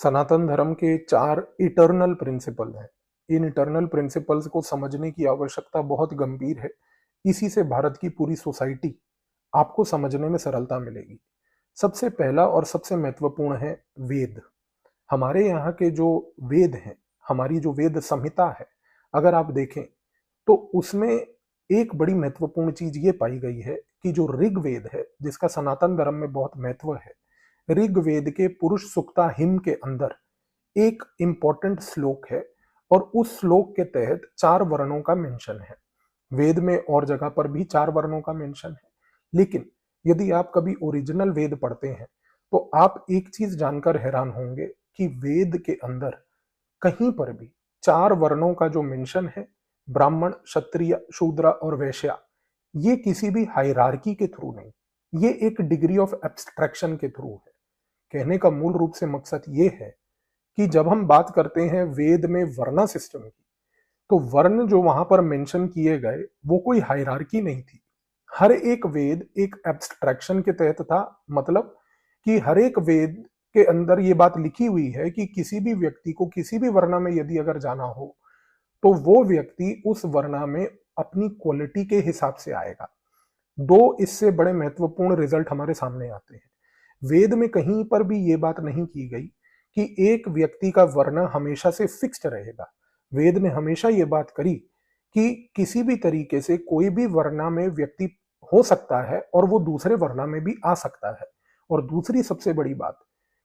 सनातन धर्म के 4 eternal principal हैं। इन इटर्नल प्रिंसिपल्स को समझने की आवश्यकता बहुत गंभीर है। इसी से भारत की पूरी सोसाइटी आपको समझने में सरलता मिलेगी। सबसे पहला और सबसे महत्वपूर्ण है वेद। हमारे यहाँ के जो वेद हैं, हमारी जो वेद संहिता है, अगर आप देखें तो उसमें एक बड़ी महत्वपूर्ण चीज ये पाई गई है कि जो ऋग्वेद है, जिसका सनातन धर्म में बहुत महत्व है, ऋग्वेद के पुरुष सुक्ता हिम के अंदर एक इंपॉर्टेंट श्लोक है और उस श्लोक के तहत 4 वर्णों का मेंशन है। वेद में और जगह पर भी 4 वर्णों का मेंशन है, लेकिन यदि आप कभी ओरिजिनल वेद पढ़ते हैं तो आप एक चीज जानकर हैरान होंगे कि वेद के अंदर कहीं पर भी 4 वर्णों का जो मेंशन है, ब्राह्मण, क्षत्रिय, शूद्र और वैश्य, ये किसी भी हायरार्की के थ्रू नहीं, ये एक डिग्री ऑफ एब्स्ट्रैक्शन के थ्रू है। कहने का मूल रूप से मकसद ये है कि जब हम बात करते हैं वेद में वर्ण सिस्टम की, तो वर्ण जो वहां पर मेंशन किए गए वो कोई हायरार्की नहीं थी। हर एक वेद एक एब्स्ट्रैक्शन के तहत था। मतलब कि हर एक वेद के अंदर ये बात लिखी हुई है कि किसी भी व्यक्ति को किसी भी वर्ण में यदि अगर जाना हो तो वो व्यक्ति उस वर्ण में अपनी क्वालिटी के हिसाब से आएगा। 2 इससे बड़े महत्वपूर्ण रिजल्ट हमारे सामने आते हैं। वेद में कहीं पर भी ये बात नहीं की गई कि एक व्यक्ति का वर्ण हमेशा से फिक्स्ड रहेगा। वेद ने हमेशा ये बात करी कि किसी भी तरीके से कोई भी वर्ण में व्यक्ति हो सकता है और वो दूसरे वर्ण में भी आ सकता है। और दूसरी सबसे बड़ी बात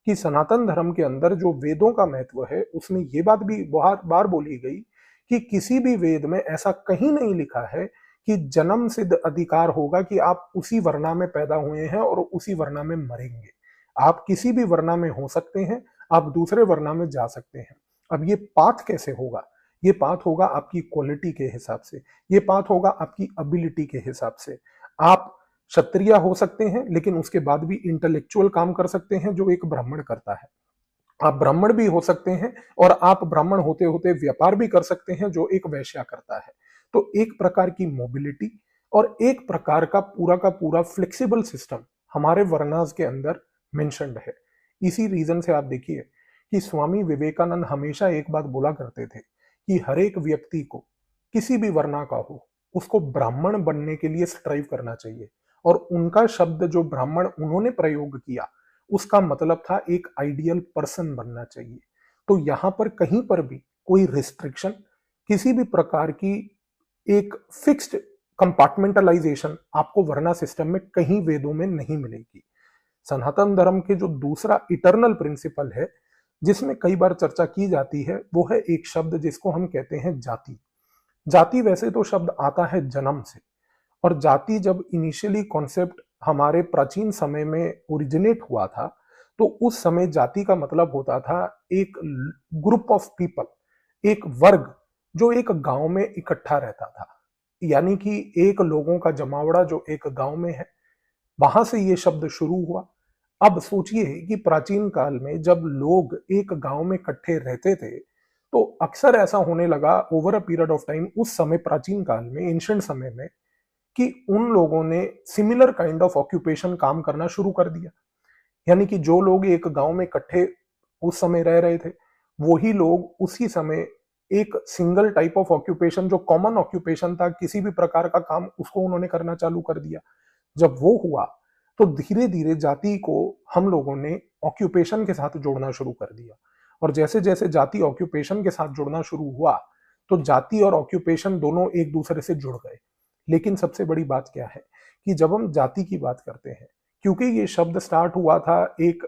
कि सनातन धर्म के अंदर जो वेदों का महत्व है, उसमें ये बात भी बहुत बार बोली गई कि किसी भी वेद में ऐसा कहीं नहीं लिखा है कि जन्म सिद्ध अधिकार होगा कि आप उसी वर्णा में पैदा हुए हैं और उसी वर्णा में मरेंगे। आप किसी भी वर्णा में हो सकते हैं, आप दूसरे वर्णा में जा सकते हैं। अब ये पाथ कैसे होगा? ये पाथ होगा आपकी क्वालिटी के हिसाब से, ये पाथ होगा आपकी एबिलिटी के हिसाब से। आप क्षत्रिय हो सकते हैं लेकिन उसके बाद भी इंटेलेक्चुअल काम कर सकते हैं जो एक ब्राह्मण करता है। आप ब्राह्मण भी हो सकते हैं और आप ब्राह्मण होते होते व्यापार भी कर सकते हैं जो एक वैश्या करता है। तो एक प्रकार की मोबिलिटी और एक प्रकार का पूरा फ्लेक्सिबल सिस्टम हमारे वर्णास के अंदर मेंशन्ड है। इसी रीजन से आप देखिए कि स्वामी विवेकानंद हमेशा एक बात बोला करते थे कि हर एक व्यक्ति को किसी भी वर्णा का हो, उसको ब्राह्मण बनने के लिए स्ट्राइव करना चाहिए। और उनका शब्द जो ब्राह्मण उन्होंने प्रयोग किया, उसका मतलब था एक आइडियल पर्सन बनना चाहिए। तो यहां पर कहीं पर भी कोई रिस्ट्रिक्शन, किसी भी प्रकार की एक फिक्स्ड कंपार्टमेंटलाइजेशन आपको वर्णा सिस्टम में कहीं वेदों में नहीं मिलेगी। सनातन धर्म के जो दूसरा इटर्नल प्रिंसिपल है, जिसमें कई बार चर्चा की जाती है, वो है एक शब्द जिसको हम कहते हैं जाति। जाति वैसे तो शब्द आता है जन्म से, और जाति जब इनिशियली कॉन्सेप्ट हमारे प्राचीन समय में ओरिजिनेट हुआ था, तो उस समय जाति का मतलब होता था एक ग्रुप ऑफ पीपल, एक वर्ग जो एक गांव में इकट्ठा रहता था। यानी कि एक लोगों का जमावड़ा जो एक गांव में है, वहां से ये शब्द शुरू हुआ। अब सोचिए कि प्राचीन काल में जब लोग एक गांव में इकट्ठे रहते थे, तो अक्सर ऐसा होने लगा over a period of time, उस समय प्राचीन काल में, एंशिएंट समय में, कि उन लोगों ने सिमिलर काइंड ऑफ ऑक्यूपेशन काम करना शुरू कर दिया। यानी कि जो लोग एक गांव में इकट्ठे उस समय रह रहे थे, वही लोग उसी समय एक सिंगल टाइप ऑफ ऑक्यूपेशन, जो कॉमन ऑक्यूपेशन था, किसी भी प्रकार का काम, उसको उन्होंने करना चालू कर दिया। जब वो हुआ तो धीरे धीरे जाति को हम लोगों ने ऑक्यूपेशन के साथ जोड़ना शुरू कर दिया। और जैसे जैसे जाति ऑक्यूपेशन के साथ जुड़ना शुरू हुआ, तो जाति और ऑक्यूपेशन दोनों एक दूसरे से जुड़ गए। लेकिन सबसे बड़ी बात क्या है कि जब हम जाति की बात करते हैं, क्योंकि ये शब्द स्टार्ट हुआ था एक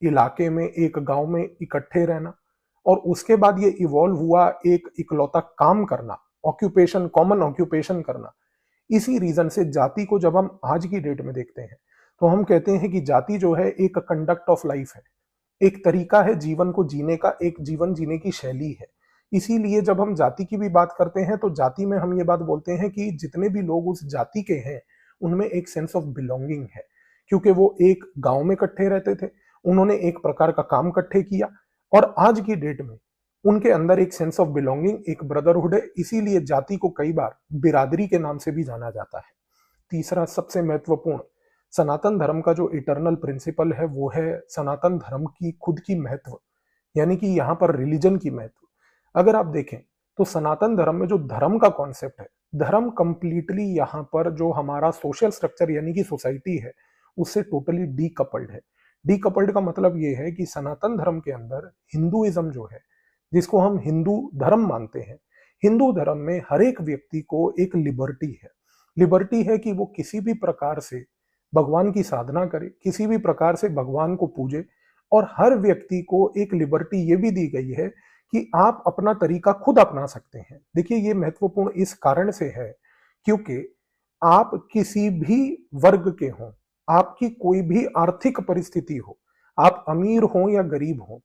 इलाके में, एक गांव में इकट्ठे रहना, और उसके बाद ये इवॉल्व हुआ एक इकलौता काम करना, ऑक्यूपेशन, कॉमन ऑक्यूपेशन करना। इसी रीजन से जाति को जब हम आज की डेट में देखते हैं, तो हम कहते हैं कि जाति जो है एक कंडक्ट ऑफ लाइफ है, एक तरीका है जीवन को जीने का, एक जीवन जीने की शैली है। इसीलिए जब हम जाति की भी बात करते हैं, तो जाति में हम ये बात बोलते हैं कि जितने भी लोग उस जाति के हैं, उनमें एक सेंस ऑफ बिलोंगिंग है, क्योंकि वो एक गांव में इकट्ठे रहते थे, उन्होंने एक प्रकार का काम इकट्ठे किया, और आज की डेट में उनके अंदर एक सेंस ऑफ बिलोंगिंग, एक ब्रदरहुड है। इसीलिए जाति को कई बार बिरादरी के नाम से भी जाना जाता है। तीसरा सबसे महत्वपूर्ण सनातन धर्म का जो इटर्नल प्रिंसिपल है, वो है सनातन धर्म की खुद की महत्व। यानी कि यहाँ पर रिलीजन की महत्व। अगर आप देखें तो सनातन धर्म में जो धर्म का कॉन्सेप्ट है, धर्म कंप्लीटली यहाँ पर जो हमारा सोशल स्ट्रक्चर यानी कि सोसाइटी है उससे टोटली डीकपल्ड है। डीकपल्ड का मतलब ये है कि सनातन धर्म के अंदर हिंदुइज्म जो है, जिसको हम हिंदू धर्म मानते हैं, हिंदू धर्म में हर एक व्यक्ति को एक लिबर्टी है। लिबर्टी है कि वो किसी भी प्रकार से भगवान की साधना करे, किसी भी प्रकार से भगवान को पूजे, और हर व्यक्ति को एक लिबर्टी ये भी दी गई है कि आप अपना तरीका खुद अपना सकते हैं। देखिए ये महत्वपूर्ण इस कारण से है क्योंकि आप किसी भी वर्ग के हों, आपकी कोई भी आर्थिक परिस्थिति हो, आप अमीर हो या गरीब हो,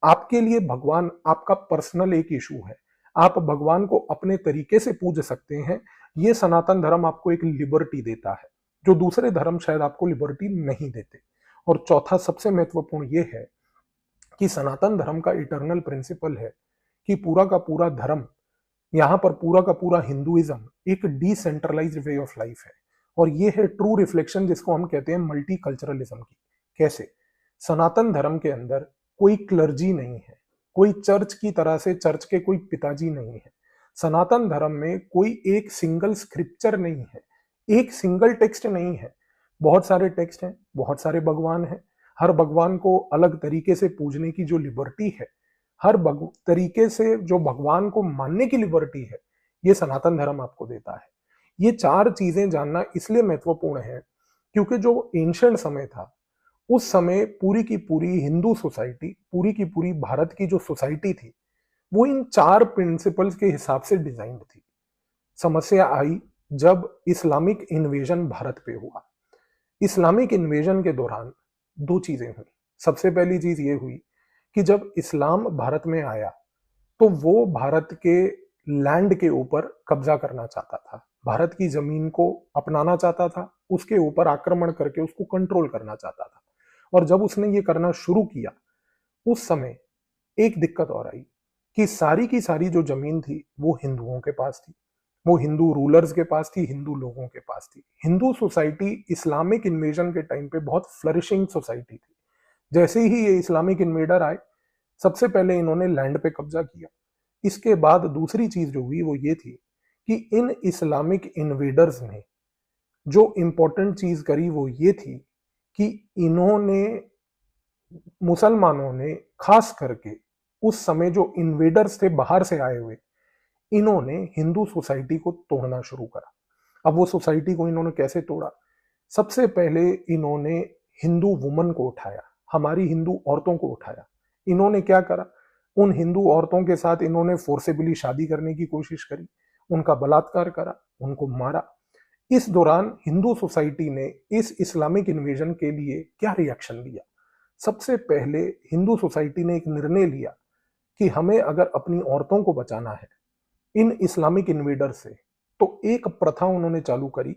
आपके लिए भगवान आपका पर्सनल एक इशू है। आप भगवान को अपने तरीके से पूज सकते हैं। ये सनातन धर्म आपको एक लिबर्टी देता है जो दूसरे धर्म शायद आपको लिबर्टी नहीं देते। और चौथा सबसे महत्वपूर्ण ये है कि सनातन धर्म का इटर्नल प्रिंसिपल है कि पूरा का पूरा धर्म, यहाँ पर पूरा का पूरा हिंदुइज्म एक डिसेंट्रलाइज्ड वे ऑफ लाइफ है। और ये है ट्रू रिफ्लेक्शन जिसको हम कहते हैं मल्टीकल्चरलिज्म की। कैसे? सनातन धर्म के अंदर कोई क्लर्जी नहीं है, कोई चर्च की तरह से चर्च के कोई पिताजी नहीं है। सनातन धर्म में कोई एक सिंगल स्क्रिप्चर नहीं है, एक सिंगल टेक्स्ट नहीं है। बहुत सारे टेक्स्ट हैं, बहुत सारे भगवान हैं। हर भगवान को अलग तरीके से पूजने की जो लिबर्टी है, हर तरीके से जो भगवान को मानने की लिबर्टी है, ये सनातन धर्म आपको देता है। ये चार चीजें जानना इसलिए महत्वपूर्ण है क्योंकि जो एंशिएंट समय था उस समय पूरी की पूरी हिंदू सोसाइटी, पूरी की पूरी भारत की जो सोसाइटी थी, वो इन चार प्रिंसिपल्स के हिसाब से डिजाइंड थी। समस्या आई जब इस्लामिक इन्वेजन भारत पे हुआ। इस्लामिक इन्वेजन के दौरान दो चीजें हुई। सबसे पहली चीज ये हुई कि जब इस्लाम भारत में आया तो वो भारत के लैंड के ऊपर कब्जा करना चाहता था, भारत की जमीन को अपनाना चाहता था, उसके ऊपर आक्रमण करके उसको कंट्रोल करना चाहता था। और जब उसने ये करना शुरू किया उस समय एक दिक्कत और आई कि सारी की सारी जो जमीन थी वो हिंदुओं के पास थी, वो हिंदू रूलर्स के पास थी, हिंदू लोगों के पास थी। हिंदू सोसाइटी इस्लामिक इन्वेजन के टाइम पे बहुत फ्लरिशिंग सोसाइटी थी। जैसे ही ये इस्लामिक इन्वेडर आए, सबसे पहले इन्होंने लैंड पे कब्जा किया। इसके बाद दूसरी चीज जो हुई वो ये थी कि इन इस्लामिक इन्वेडर्स ने जो इंपॉर्टेंट चीज करी वो ये थी कि इन्होंने, मुसलमानों ने खास करके उस समय जो इन्वेडर्स थे बाहर से आए हुए, इन्होंने हिंदू सोसाइटी को तोड़ना शुरू करा। अब वो सोसाइटी को इन्होंने कैसे तोड़ा? सबसे पहले इन्होंने हिंदू वुमन को उठाया, हमारी हिंदू औरतों को उठाया। इन्होंने क्या करा? उन हिंदू औरतों के साथ इन्होंने फोर्सेबली शादी करने की कोशिश करी, उनका बलात्कार करा, उनको मारा। इस दौरान हिंदू सोसाइटी ने इस इस्लामिक इन्वेजन के लिए क्या रिएक्शन दिया? सबसे पहले हिंदू सोसाइटी ने एक निर्णय लिया कि हमें अगर अपनी औरतों को बचाना है इन इस्लामिक इन्वेडर से, तो एक प्रथा उन्होंने चालू करी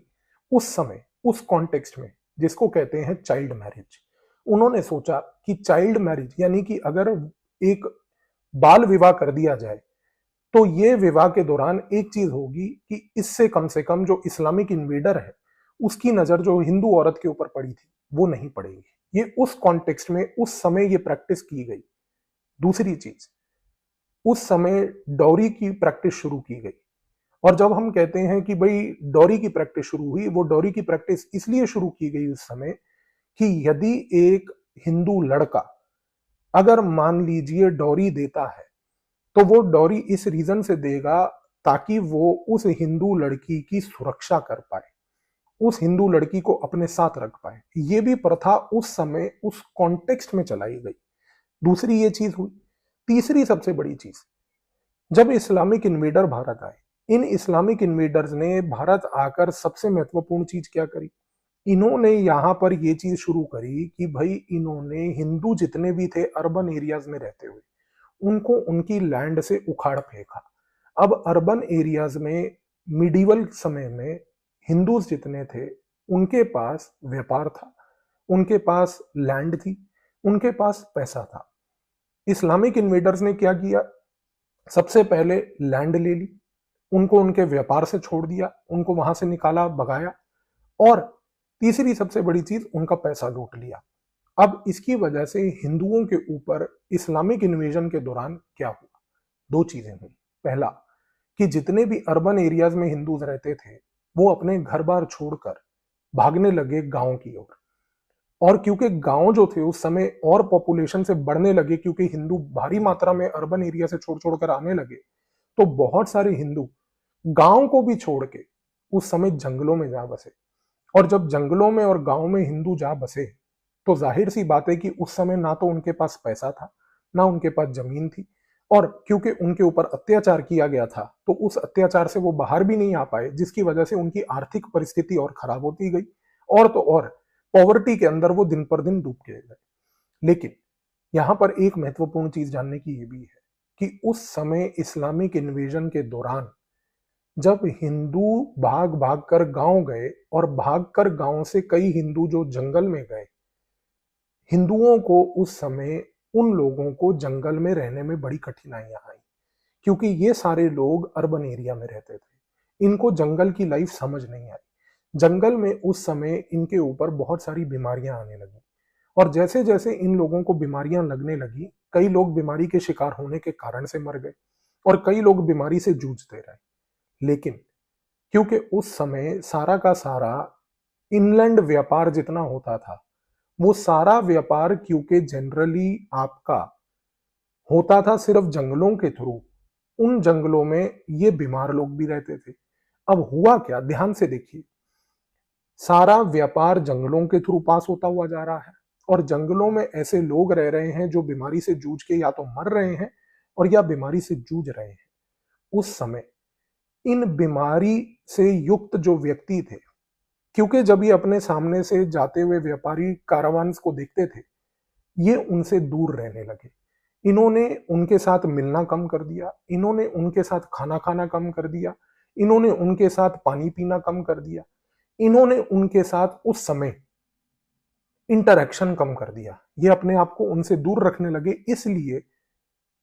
उस समय, उस कॉन्टेक्स्ट में, जिसको कहते हैं चाइल्ड मैरिज। उन्होंने सोचा कि चाइल्ड मैरिज यानी कि अगर एक बाल विवाह कर दिया जाए तो ये विवाह के दौरान एक चीज होगी कि इससे कम से कम जो इस्लामिक इन्वेडर है उसकी नजर जो हिंदू औरत के ऊपर पड़ी थी वो नहीं पड़ेगी। ये उस कॉन्टेक्स्ट में उस समय ये प्रैक्टिस की गई। दूसरी चीज, उस समय डॉरी की प्रैक्टिस शुरू की गई। और जब हम कहते हैं कि भाई डॉरी की प्रैक्टिस शुरू हुई, वो डॉरी की प्रैक्टिस इसलिए शुरू की गई उस समय कि यदि एक हिंदू लड़का अगर मान लीजिए डॉरी देता है तो वो डॉरी इस रीजन से देगा ताकि वो उस हिंदू लड़की की सुरक्षा कर पाए, उस हिंदू लड़की को अपने साथ रख पाए। ये भी प्रथा उस समय उस कॉन्टेक्स्ट में चलाई गई। दूसरी ये चीज हुई। तीसरी सबसे बड़ी चीज, जब इस्लामिक इन्वेडर भारत आए, इन इस्लामिक इन्वेडर्स ने भारत आकर सबसे महत्वपूर्ण चीज क्या करी? इन्होंने यहां पर ये चीज शुरू करी कि भाई इन्होंने हिंदू जितने भी थे अर्बन एरियाज में रहते हुए उनको उनकी लैंड से उखाड़ फेंका। अब अर्बन एरियाज में मिडिवल समय में हिंदूज जितने थे उनके पास व्यापार था, उनके पास लैंड थी, उनके पास पैसा था। इस्लामिक इन्वेडर्स ने क्या किया? सबसे पहले लैंड ले ली, उनको उनके व्यापार से छोड़ दिया, उनको वहां से निकाला, भगाया, और तीसरी सबसे बड़ी चीज उनका पैसा लूट लिया। अब इसकी वजह से हिंदुओं के ऊपर इस्लामिक इन्वेजन के दौरान क्या हुआ, दो चीजें हुई। पहला कि जितने भी अर्बन एरियाज में हिंदूज रहते थे वो अपने घर बार छोड़कर भागने लगे गांव की ओर। और क्योंकि गांव जो थे उस समय और पॉपुलेशन से बढ़ने लगे, क्योंकि हिंदू भारी मात्रा में अर्बन एरिया से छोड़ छोड़ कर आने लगे, तो बहुत सारे हिंदू गांव को भी छोड़ के उस समय जंगलों में जा बसे। और जब जंगलों में और गांव में हिंदू जा बसे तो जाहिर सी बात है कि उस समय ना तो उनके पास पैसा था, ना उनके पास जमीन थी, और क्योंकि उनके ऊपर अत्याचार किया गया था तो उस अत्याचार से वो बाहर भी नहीं आ पाए, जिसकी वजह से उनकी आर्थिक परिस्थिति और खराब होती गई, और तो और पॉवर्टी के अंदर वो दिन पर दिन डूब के गए। लेकिन यहां पर एक महत्वपूर्ण चीज जानने की यह भी है कि उस समय इस्लामिक इन्वेजन के दौरान जब हिंदू भाग भाग कर गांव गए और भाग कर गांव से कई हिंदू जो जंगल में गए, हिंदुओं को उस समय उन लोगों को जंगल में रहने में बड़ी कठिनाइयां आई, क्योंकि ये सारे लोग अर्बन एरिया में रहते थे। इनको जंगल की लाइफ समझ नहीं आई। जंगल में उस समय इनके ऊपर बहुत सारी बीमारियां आने लगी, और जैसे जैसे इन लोगों को बीमारियां लगने लगी, कई लोग बीमारी के शिकार होने के कारण से मर गए और कई लोग बीमारी से जूझते रहे। लेकिन क्योंकि उस समय सारा का सारा इनलैंड व्यापार जितना होता था, वो सारा व्यापार क्योंकि जनरली आपका होता था सिर्फ जंगलों के थ्रू, उन जंगलों में ये बीमार लोग भी रहते थे। अब हुआ क्या, ध्यान से देखिए, सारा व्यापार जंगलों के थ्रू पास होता हुआ जा रहा है और जंगलों में ऐसे लोग रह रहे हैं जो बीमारी से जूझ के या तो मर रहे हैं और या बीमारी से जूझ रहे हैं। उस समय इन बीमारी से युक्त जो व्यक्ति थे, क्योंकि जब ये अपने सामने से जाते हुए व्यापारी कारवान को देखते थे, ये उनसे दूर रहने लगे। इन्होंने उनके साथ मिलना कम कर दिया, इन्होंने उनके साथ खाना खाना कम कर दिया, इन्होंने उनके साथ पानी पीना कम कर दिया, इन्होंने उनके साथ उस समय इंटरेक्शन कम कर दिया। ये अपने आप को उनसे दूर रखने लगे, इसलिए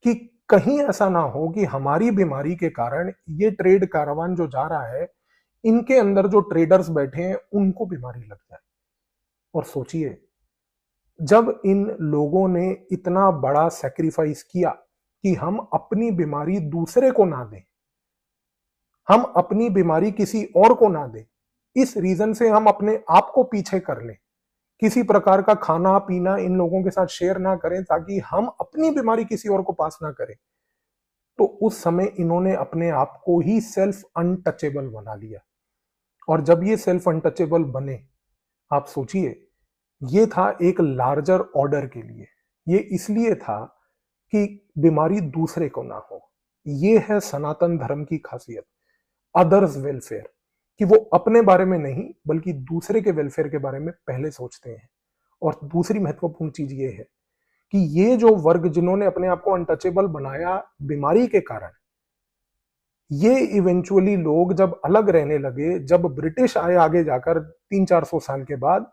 कि कहीं ऐसा ना हो कि हमारी बीमारी के कारण ये ट्रेड कारवान जो जा रहा है, इनके अंदर जो ट्रेडर्स बैठे हैं उनको बीमारी लग जाए। और सोचिए, जब इन लोगों ने इतना बड़ा सैक्रिफाइस किया कि हम अपनी बीमारी दूसरे को ना दें, हम अपनी बीमारी किसी और को ना दें, इस रीजन से हम अपने आप को पीछे कर लें, किसी प्रकार का खाना पीना इन लोगों के साथ शेयर ना करें ताकि हम अपनी बीमारी किसी और को पास ना करें, तो उस समय इन्होंने अपने आप को ही सेल्फ अनटचेबल बना लिया। और जब ये सेल्फ अनटचेबल बने, आप सोचिए, ये था एक लार्जर ऑर्डर के लिए, ये इसलिए था कि बीमारी दूसरे को ना हो। ये है सनातन धर्म की खासियत, अदर्स वेलफेयर, कि वो अपने बारे में नहीं बल्कि दूसरे के वेलफेयर के बारे में पहले सोचते हैं। और दूसरी महत्वपूर्ण चीज ये है कि ये जो वर्ग जिन्होंने अपने आप को अनटचेबल बनाया बीमारी के कारण, ये इवेंचुअली लोग जब अलग रहने लगे, जब ब्रिटिश आए आगे जाकर 300-400 साल के बाद,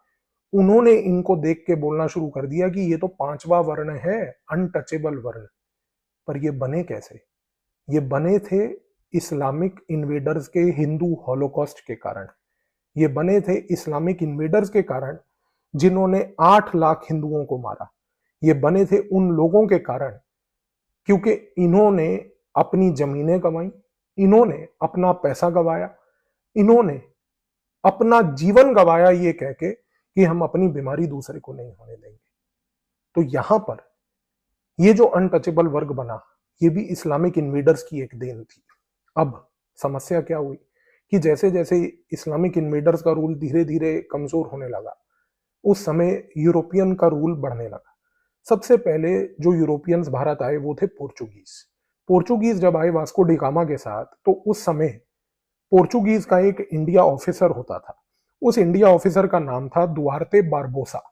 उन्होंने इनको देख के बोलना शुरू कर दिया कि ये तो पांचवा वर्ण है, अनटचेबल वर्ण। पर ये बने कैसे? ये बने थे इस्लामिक इन्वेडर्स के हिंदू हॉलोकॉस्ट के कारण। ये बने थे इस्लामिक इन्वेडर्स के कारण जिन्होंने 8 लाख हिंदुओं को मारा। ये बने थे उन लोगों के कारण क्योंकि इन्होंने अपनी जमीनें कमाई, इन्होंने अपना पैसा गवाया, इन्होंने अपना जीवन गवाया ये कह के कि हम अपनी बीमारी दूसरे को नहीं होने देंगे। तो यहां पर ये जो अनटचेबल वर्ग बना, ये भी इस्लामिक इन्वेडर्स की एक देन थी। अब समस्या क्या हुई कि जैसे जैसे इस्लामिक इन्वेडर्स का रूल धीरे धीरे कमजोर होने लगा, उस समय यूरोपियन का रूल बढ़ने लगा। सबसे पहले जो यूरोपियंस भारत आए वो थे पोर्चुगीज। पोर्चुगीज जब आए वास्को डी गामा के साथ, तो उस समय पोर्चुगीज का एक इंडिया ऑफिसर होता था। उस इंडिया ऑफिसर का नाम था दुआर्ते बारबोसा।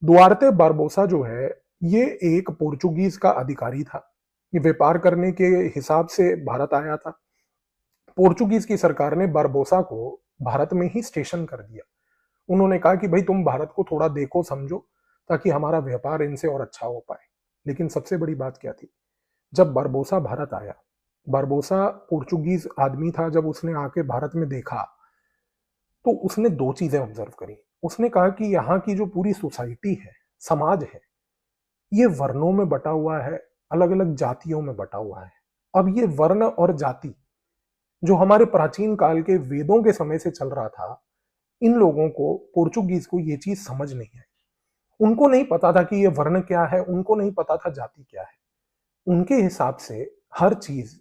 दुआर्ते बारबोसा जो है, ये एक पोर्चुगीज का अधिकारी था। ये व्यापार करने के हिसाब से भारत आया था। पोर्चुगीज की सरकार ने बारबोसा को भारत में ही स्टेशन कर दिया। उन्होंने कहा कि भाई तुम भारत को थोड़ा देखो समझो ताकि हमारा व्यापार इनसे और अच्छा हो पाए। लेकिन सबसे बड़ी बात क्या थी, जब बारबोसा भारत आया, बारबोसा पोर्चुगीज आदमी था, जब उसने आके भारत में देखा तो उसने दो चीजें ऑब्जर्व करी। उसने कहा कि यहाँ की जो पूरी सोसाइटी है समाज है, ये वर्णों में बटा हुआ है, अलग अलग जातियों में बटा हुआ है। अब ये वर्ण और जाति जो हमारे प्राचीन काल के वेदों के समय से चल रहा था, इन लोगों को, पोर्चुगीज को, ये चीज समझ नहीं आई। उनको नहीं पता था कि ये वर्ण क्या है, उनको नहीं पता था जाति क्या है। उनके हिसाब से हर चीज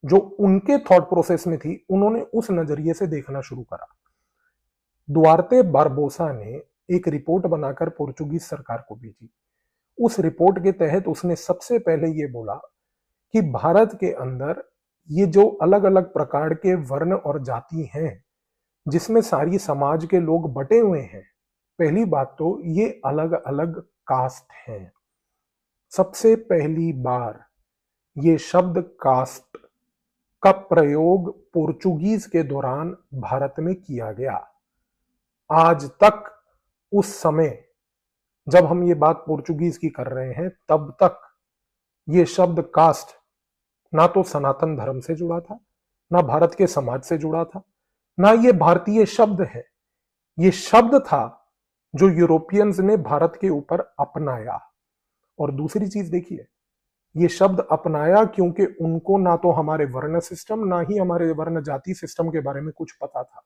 जो उनके थॉट प्रोसेस में थी, उन्होंने उस नजरिए से देखना शुरू करा। दुआर्ते बारबोसा ने एक रिपोर्ट बनाकर पोर्चुगीज सरकार को भेजी। उस रिपोर्ट के तहत उसने सबसे पहले ये बोला कि भारत के अंदर ये जो अलग अलग प्रकार के वर्ण और जाति हैं, जिसमें सारी समाज के लोग बटे हुए हैं, पहली बात तो ये अलग अलग कास्ट हैं। सबसे पहली बार ये शब्द कास्ट का प्रयोग पोर्चुगीज के दौरान भारत में किया गया। आज तक, उस समय जब हम ये बात पोर्चुगीज की कर रहे हैं, तब तक ये शब्द कास्ट ना तो सनातन धर्म से जुड़ा था, ना भारत के समाज से जुड़ा था, ना ये भारतीय शब्द है। ये शब्द था जो यूरोपियंस ने भारत के ऊपर अपनाया। और दूसरी चीज देखिए, ये शब्द अपनाया क्योंकि उनको ना तो हमारे वर्ण सिस्टम, ना ही हमारे वर्ण जाति सिस्टम के बारे में कुछ पता था।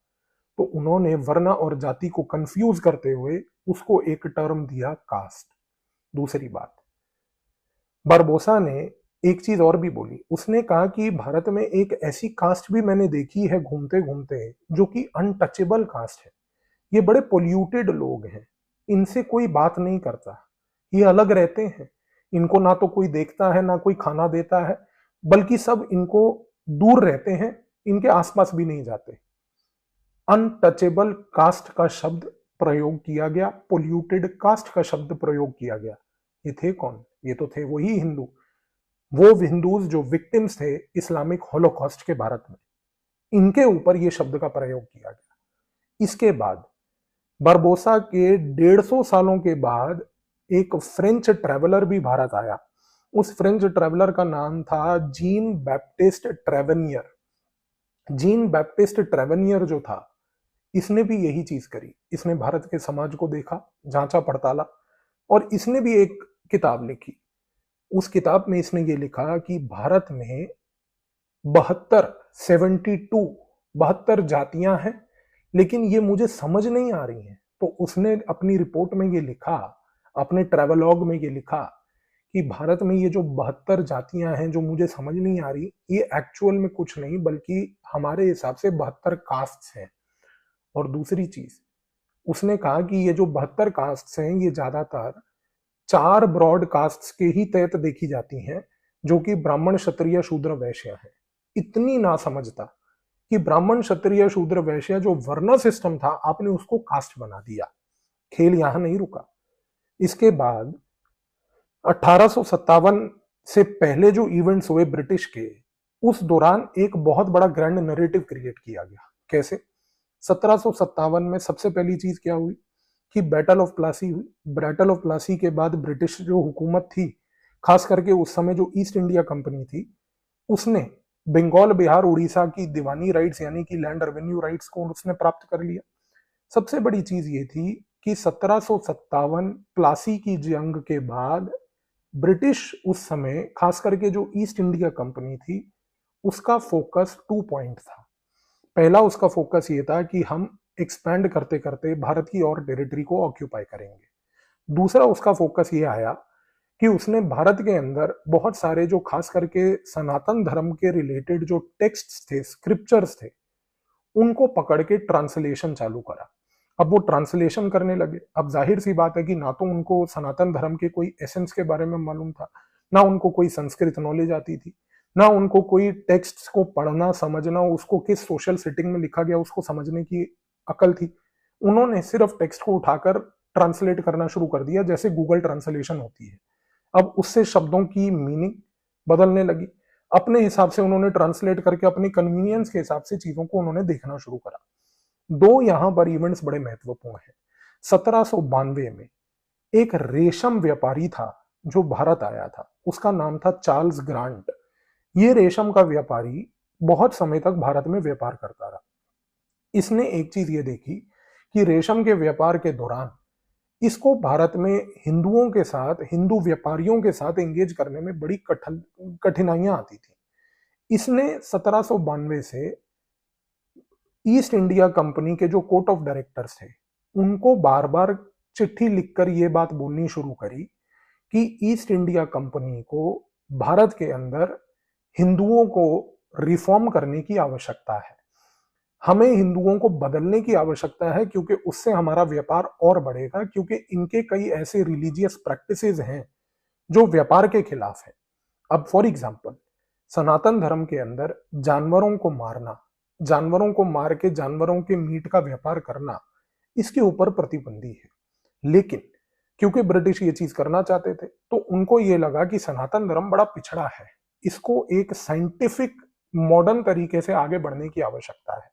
तो उन्होंने वर्ण और जाति को कंफ्यूज करते हुए उसको एक टर्म दिया, कास्ट। दूसरी बात, बारबोसा ने एक चीज और भी बोली। उसने कहा कि भारत में एक ऐसी कास्ट भी मैंने देखी है घूमते घूमते, जो कि अनटचेबल कास्ट है। ये बड़े पोल्यूटेड लोग हैं, इनसे कोई बात नहीं करता, ये अलग रहते हैं, इनको ना तो कोई देखता है, ना कोई खाना देता है, बल्कि सब इनको दूर रहते हैं, इनके आसपास भी नहीं जाते। अनटचेबल कास्ट का शब्द प्रयोग किया गया, पोल्यूटेड कास्ट का शब्द प्रयोग किया गया। ये थे कौन? ये तो थे वही हिंदू, वो हिंदूज जो विक्टिम्स थे इस्लामिक होलोकॉस्ट के भारत में। इनके ऊपर ये शब्द का प्रयोग किया गया। इसके बाद बारबोसा के 150 सालों के बाद एक फ्रेंच ट्रेवलर भी भारत आया। उस फ्रेंच ट्रेवलर का नाम था जीन बैप्टिस्ट ट्रेवेनियर। जीन बैप्टिस्ट ट्रेवेनियर जो था, इसने भी यही चीज करी। इसने भारत के समाज को देखा, जांचा पड़ताला, और इसने भी एक किताब लिखी। उस किताब में इसने ये लिखा कि भारत में 72 जातियां हैं, लेकिन ये मुझे समझ नहीं आ रही हैं। तो उसने अपनी रिपोर्ट में ये लिखा, अपने ट्रेवलॉग में ये लिखा कि भारत में ये जो 72 जातियां हैं जो मुझे समझ नहीं आ रही, ये एक्चुअल में कुछ नहीं बल्कि हमारे हिसाब से 72 कास्ट्स हैं। और दूसरी चीज, उसने कहा कि ये जो 72 कास्ट्स हैं, ये ज्यादातर 4 ब्रॉड कास्ट्स के ही तहत देखी जाती हैं, जो कि ब्राह्मण, क्षत्रिय, शूद्र, वैश्य है। इतनी ना समझता कि ब्राह्मण, क्षत्रिय, शूद्र, वैश्य जो वर्ण सिस्टम था, आपने उसको कास्ट बना दिया। खेल यहां नहीं रुका। इसके बाद 1857 से पहले जो इवेंट्स हुए ब्रिटिश के, उस दौरान एक बहुत बड़ा ग्रैंड नैरेटिव क्रिएट किया गया। कैसे? 1757 में सबसे पहली चीज क्या हुई कि बैटल ऑफ प्लासी हुई। बैटल ऑफ प्लासी के बाद ब्रिटिश जो हुकूमत थी, खास करके उस समय जो ईस्ट इंडिया कंपनी थी, उसने बंगाल, बिहार, उड़ीसा की दीवानी राइट्स यानी कि लैंड रेवेन्यू राइट्स को उसने प्राप्त कर लिया। सबसे बड़ी चीज ये थी कि 1757 प्लासी की जंग के बाद ब्रिटिश उस समय, खास करके जो ईस्ट इंडिया कंपनी थी, उसका फोकस 2 पॉइंट था। पहला उसका फोकस ये था कि हम एक्सपैंड करते करते भारत की और टेरिटरी को ऑक्यूपाई करेंगे। दूसरा उसका फोकस ये आया कि उसने भारत के अंदर बहुत सारे जो खास करके सनातन धर्म के रिलेटेड जो टेक्स्ट्स थे, स्क्रिप्चर्स थे, उनको पकड़ के ट्रांसलेशन चालू करा। अब वो ट्रांसलेशन करने लगे। अब जाहिर सी बात है कि ना तो उनको सनातन धर्म के कोई एसेंस के बारे में मालूम था, ना उनको कोई संस्कृत नॉलेज आती थी, ना उनको कोई टेक्स्ट को पढ़ना, समझना, उसको किस सोशल सेटिंग में लिखा गया उसको समझने की अकल थी। उन्होंने सिर्फ टेक्स्ट को उठाकर ट्रांसलेट करना शुरू कर दिया, जैसे गूगल ट्रांसलेशन होती है। अब उससे शब्दों की मीनिंग बदलने लगी। अपने हिसाब से उन्होंने ट्रांसलेट करके अपनी कन्वीनियंस के हिसाब से चीजों को उन्होंने देखना शुरू करा। दो यहां पर इवेंट्स बड़े महत्वपूर्ण हैं। 1792 में एक रेशम व्यापारी था जो भारत आया था, उसका नाम था चार्ल्स ग्रांट। ये रेशम का व्यापारी बहुत समय तक भारत में व्यापार करता रहा। इसने एक चीज ये देखी कि रेशम के व्यापार के दौरान इसको भारत में हिंदुओं के साथ, हिंदू व्यापारियों के साथ एंगेज करने में बड़ी कठिनाइयां आती थी। इसने 1792 से ईस्ट इंडिया कंपनी के जो कोर्ट ऑफ डायरेक्टर्स थे उनको बार बार चिट्ठी लिखकर यह बात बोलनी शुरू करी कि ईस्ट इंडिया कंपनी को भारत के अंदर हिंदुओं को रिफॉर्म करने की आवश्यकता है, हमें हिंदुओं को बदलने की आवश्यकता है, क्योंकि उससे हमारा व्यापार और बढ़ेगा, क्योंकि इनके कई ऐसे रिलीजियस प्रैक्टिसेस हैं जो व्यापार के खिलाफ है। अब फॉर एग्जाम्पल, सनातन धर्म के अंदर जानवरों को मारना, जानवरों को मार के जानवरों के मीट का व्यापार करना, इसके ऊपर प्रतिबंधी है। लेकिन क्योंकि ब्रिटिश ये चीज करना चाहते थे तो उनको ये लगा कि सनातन धर्म बड़ा पिछड़ा है, इसको एक साइंटिफिक मॉडर्न तरीके से आगे बढ़ने की आवश्यकता है।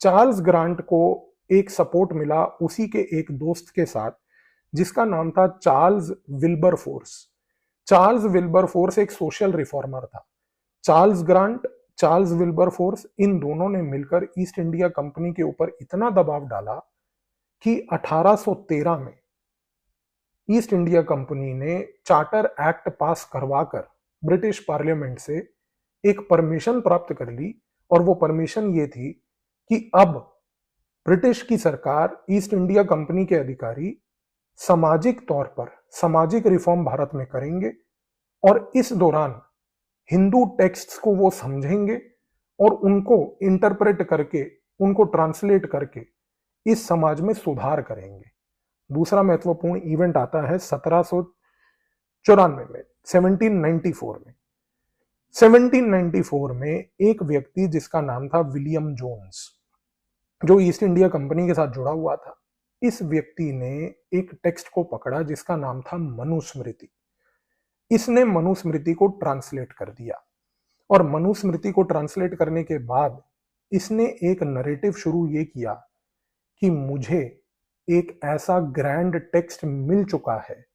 चार्ल्स ग्रांट को एक सपोर्ट मिला उसी के एक दोस्त के साथ जिसका नाम था चार्ल्स विल्बरफोर्स। चार्ल्स विल्बरफोर्स एक सोशल रिफॉर्मर था। चार्ल्स ग्रांट, चार्ल्स विल्बरफोर्स, इन दोनों ने मिलकर ईस्ट इंडिया कंपनी के ऊपर इतना दबाव डाला कि 1813 में ईस्ट इंडिया कंपनी ने चार्टर एक्ट पास करवाकर ब्रिटिश पार्लियामेंट से एक परमिशन प्राप्त कर ली, और वो परमिशन ये थी कि अब ब्रिटिश की सरकार, ईस्ट इंडिया कंपनी के अधिकारी सामाजिक तौर पर सामाजिक रिफॉर्म भारत में करेंगे, और इस दौरान हिंदू टेक्स्ट्स को वो समझेंगे और उनको इंटरप्रेट करके, उनको ट्रांसलेट करके इस समाज में सुधार करेंगे। दूसरा महत्वपूर्ण इवेंट आता है 1794 में, 1794 में। 1794 में एक व्यक्ति जिसका नाम था विलियम जोन्स, जो ईस्ट इंडिया कंपनी के साथ जुड़ा हुआ था, इस व्यक्ति ने एक टेक्स्ट को पकड़ा जिसका नाम था मनुस्मृति। इसने मनुस्मृति को ट्रांसलेट कर दिया, और मनुस्मृति को ट्रांसलेट करने के बाद इसने एक नरेटिव शुरू ये किया कि मुझे एक ऐसा ग्रैंड टेक्स्ट मिल चुका है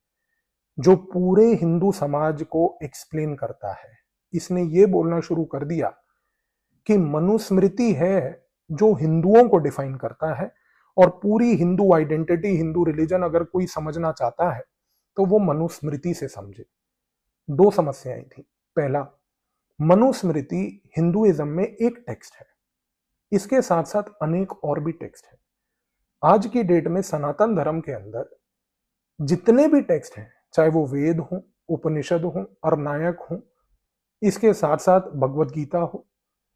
जो पूरे हिंदू समाज को एक्सप्लेन करता है। इसने ये बोलना शुरू कर दिया कि मनुस्मृति है जो हिंदुओं को डिफाइन करता है, और पूरी हिंदू आइडेंटिटी, हिंदू रिलीजन अगर कोई समझना चाहता है तो वो मनुस्मृति से समझे। दो समस्याएं थी। पहला, मनुस्मृति हिंदुइज्म में एक टेक्स्ट है, इसके साथ साथ अनेक और भी टेक्स्ट है। आज की डेट में सनातन धर्म के अंदर जितने भी टेक्स्ट हैं, चाहे वो वेद हो, उपनिषद हो, अरनायक हो, इसके साथ साथ भगवत गीता हो,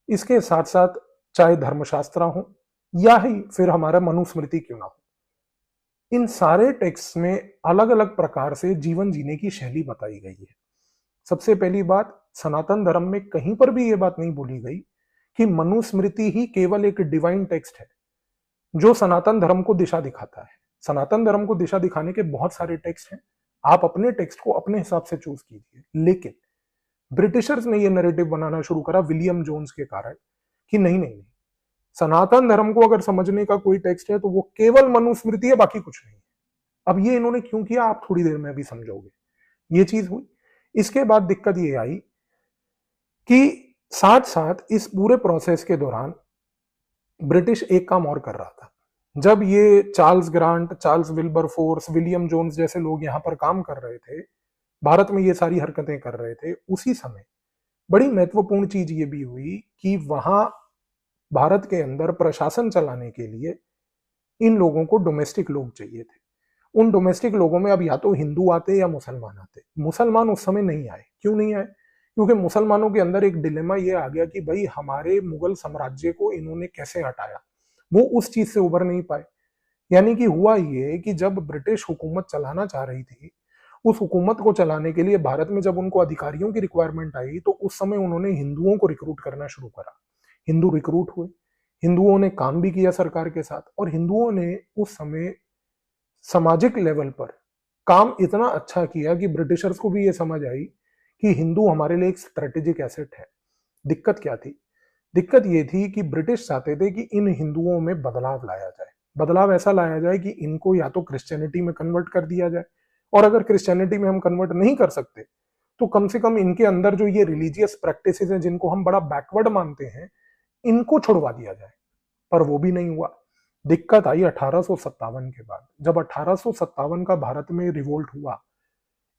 इसके साथ साथ चाहे धर्मशास्त्र हो, या ही फिर हमारा मनुस्मृति क्यों ना हो, इन सारे टेक्स्ट में अलग अलग प्रकार से जीवन जीने की शैली बताई गई है। सबसे पहली बात, सनातन धर्म में कहीं पर भी यह बात नहीं बोली गई कि मनुस्मृति ही केवल एक डिवाइन टेक्स्ट है जो सनातन धर्म को दिशा दिखाता है। सनातन धर्म को दिशा दिखाने के बहुत सारे टेक्स्ट हैं, आप अपने टेक्स्ट को अपने हिसाब से चूज कीजिए। लेकिन ब्रिटिशर्स ने यह नैरेटिव बनाना शुरू करा विलियम जोन्स के कारण कि नहीं नहीं नहीं, सनातन धर्म को अगर समझने का कोई टेक्स्ट है तो वो केवल मनुस्मृति है, बाकी कुछ नहीं है। अब ये इन्होंने क्यों किया, आप थोड़ी देर में भी समझोगे। ये चीज हुई। इसके बाद दिक्कत ये आई कि साथ साथ इस पूरे प्रोसेस के दौरान ब्रिटिश एक काम और कर रहा था। जब ये Charles Grant, Charles Wilberforce, William Jones जैसे लोग यहां पर काम कर रहे थे, भारत में ये सारी हरकतें कर रहे थे, उसी समय बड़ी महत्वपूर्ण चीज ये भी हुई कि वहां भारत के अंदर प्रशासन चलाने के लिए इन लोगों को डोमेस्टिक लोग चाहिए थे। उन डोमेस्टिक लोगों में अब या तो हिंदू आते या मुसलमान आते। मुसलमान उस समय नहीं आए। क्यों नहीं आए? क्योंकि मुसलमानों के अंदर एक डिलेमा ये आ गया कि भाई हमारे मुगल साम्राज्य को इन्होंने कैसे हटाया, वो उस चीज से उबर नहीं पाए। यानी कि हुआ ये कि जब ब्रिटिश हुकूमत चलाना चाह रही थी, उस हुकूमत को चलाने के लिए भारत में जब उनको अधिकारियों की रिक्वायरमेंट आई तो उस समय उन्होंने हिंदुओं को रिक्रूट करना शुरू करा। हिंदू रिक्रूट हुए, हिंदुओं ने काम भी किया सरकार के साथ, और हिंदुओं ने उस समय सामाजिक लेवल पर काम इतना अच्छा किया कि ब्रिटिशर्स को भी ये समझ आई कि हिंदू हमारे लिए एक स्ट्रेटेजिक एसेट है। दिक्कत क्या थी? दिक्कत ये थी कि ब्रिटिश चाहते थे कि इन हिंदुओं में बदलाव लाया जाए। बदलाव ऐसा लाया जाए कि इनको या तो क्रिश्चियनिटी में कन्वर्ट कर दिया जाए, और अगर क्रिश्चियनिटी में हम कन्वर्ट नहीं कर सकते तो कम से कम इनके अंदर जो ये रिलीजियस प्रैक्टिसेस हैं जिनको हम बड़ा बैकवर्ड मानते हैं, इनको छुड़वा दिया जाए। पर वो भी नहीं हुआ। दिक्कत आई 1857 के बाद, जब 1857 का भारत में रिवोल्ट हुआ।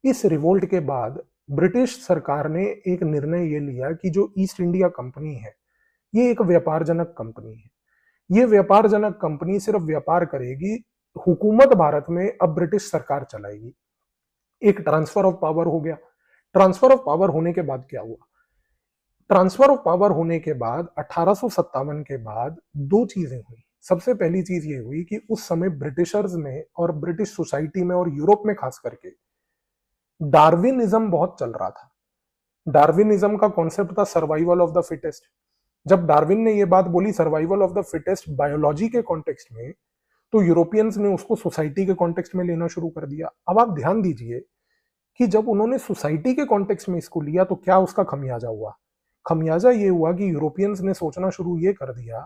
इस रिवोल्ट के बाद ब्रिटिश सरकार ने एक निर्णय ये लिया कि जो ईस्ट इंडिया कंपनी है, ये एक व्यापारजनक कंपनी है। ये व्यापारजनक कंपनी सिर्फ व्यापार करेगी, हुकूमत भारत में अब ब्रिटिश सरकार चलाएगी। एक ट्रांसफर ऑफ पावर हो गया। ट्रांसफर ऑफ पावर होने के बाद क्या हुआ? ट्रांसफर ऑफ पावर होने के बाद 1857 के बाद दो चीजें हुई। सबसे पहली चीज ये हुई कि उस समय ब्रिटिशर्स में और ब्रिटिश सोसाइटी में और यूरोप में खास करके डार्विनिज्म बहुत चल रहा था। डार्विनिज्म का कॉन्सेप्ट था सर्वाइवल ऑफ द फिटेस्ट। जब डार्विन ने ये बात बोली survival of the fittest biology के कॉन्टेक्स्ट में, तो यूरोपियंस ने उसको सोसाइटी के कॉन्टेक्स्ट में लेना शुरू कर दिया। अब आप ध्यान दीजिए कि जब उन्होंने सोसाइटी के कॉन्टेक्स्ट में इसको लिया तो क्या उसका खमियाजा हुआ? खमियाजा ये हुआ कि यूरोपियंस ने सोचना शुरू ये कर दिया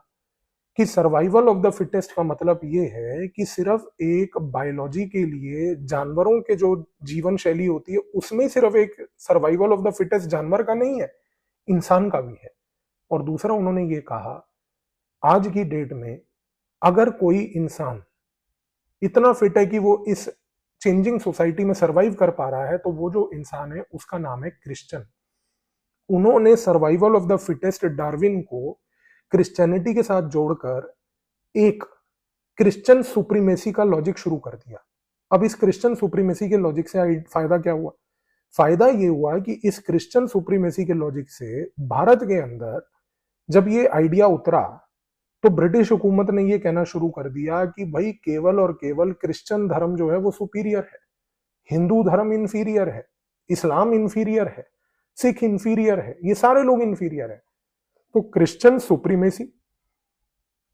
कि सर्वाइवल ऑफ द फिटेस्ट का मतलब ये है कि सिर्फ एक बायोलॉजी के लिए जानवरों के जो जीवन शैली होती है उसमें सिर्फ एक सर्वाइवल ऑफ द फिटेस्ट जानवर का नहीं है, इंसान का भी है। और दूसरा उन्होंने ये कहा, आज की डेट में अगर कोई इंसान इतना फिट है कि वो इस चेंजिंग सोसाइटी में सरवाइव कर पा रहा है, तो वो जो इंसान है उसका नाम है क्रिश्चियन। उन्होंने survival of the fittest Darwin को क्रिश्चियनिटी के साथ जोड़कर एक क्रिश्चियन सुप्रीमेसी का लॉजिक शुरू कर दिया। अब इस क्रिश्चियन सुप्रीमेसी के लॉजिक से फायदा क्या हुआ? फायदा ये हुआ कि इस क्रिश्चियन सुप्रीमेसी के लॉजिक से भारत के अंदर जब ये आइडिया उतरा तो ब्रिटिश हुकूमत ने ये कहना शुरू कर दिया कि भाई केवल और केवल क्रिश्चियन धर्म जो है वो सुपीरियर है, हिंदू धर्म इंफीरियर है, इस्लाम इंफीरियर है, सिख इंफीरियर है, ये सारे लोग इंफीरियर है। तो क्रिश्चियन सुप्रीमेसी,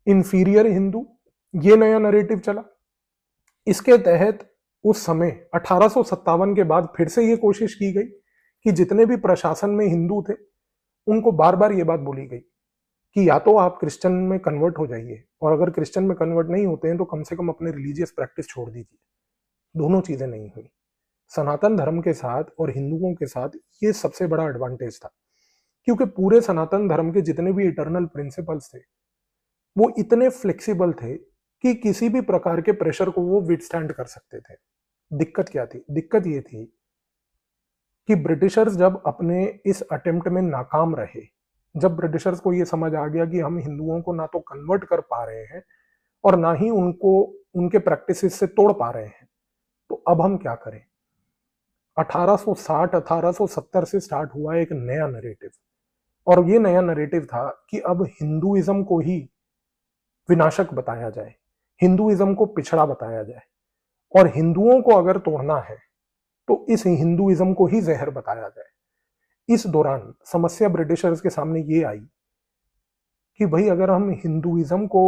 इंफीरियर हिंदू, ये नया नैरेटिव चला। इसके तहत उस समय 1857 के बाद फिर से ये कोशिश की गई कि जितने भी प्रशासन में हिंदू थे उनको बार बार ये बात बोली गई कि या तो आप क्रिश्चियन में कन्वर्ट हो जाइए, और अगर क्रिश्चियन में कन्वर्ट नहीं होते हैं तो कम से कम अपने रिलीजियस प्रैक्टिस छोड़ दीजिए। दोनों चीजें नहीं हुई। सनातन धर्म के साथ और हिंदुओं के साथ ये सबसे बड़ा एडवांटेज था, क्योंकि पूरे सनातन धर्म के जितने भी इटर्नल प्रिंसिपल्स थे वो इतने फ्लेक्सिबल थे कि किसी भी प्रकार के प्रेशर को वो विथस्टैंड कर सकते थे। दिक्कत क्या थी? दिक्कत ये थी कि ब्रिटिशर्स जब अपने इस अटेम्प्ट में नाकाम रहे, जब ब्रिटिशर्स को ये समझ आ गया कि हम हिंदुओं को ना तो कन्वर्ट कर पा रहे हैं और ना ही उनको उनके प्रैक्टिसेस से तोड़ पा रहे हैं, तो अब हम क्या करें? 1860 1870 से स्टार्ट हुआ एक नया नैरेटिव, और ये नया नैरेटिव था कि अब हिंदुइज्म को ही विनाशक बताया जाए, हिंदुइज्म को पिछड़ा बताया जाए, और हिंदुओं को अगर तोड़ना है तो इस हिंदुइज्म को ही जहर बताया जाए। इस दौरान समस्या ब्रिटिशर्स के सामने ये आई कि भाई अगर हम हिंदुइज्म को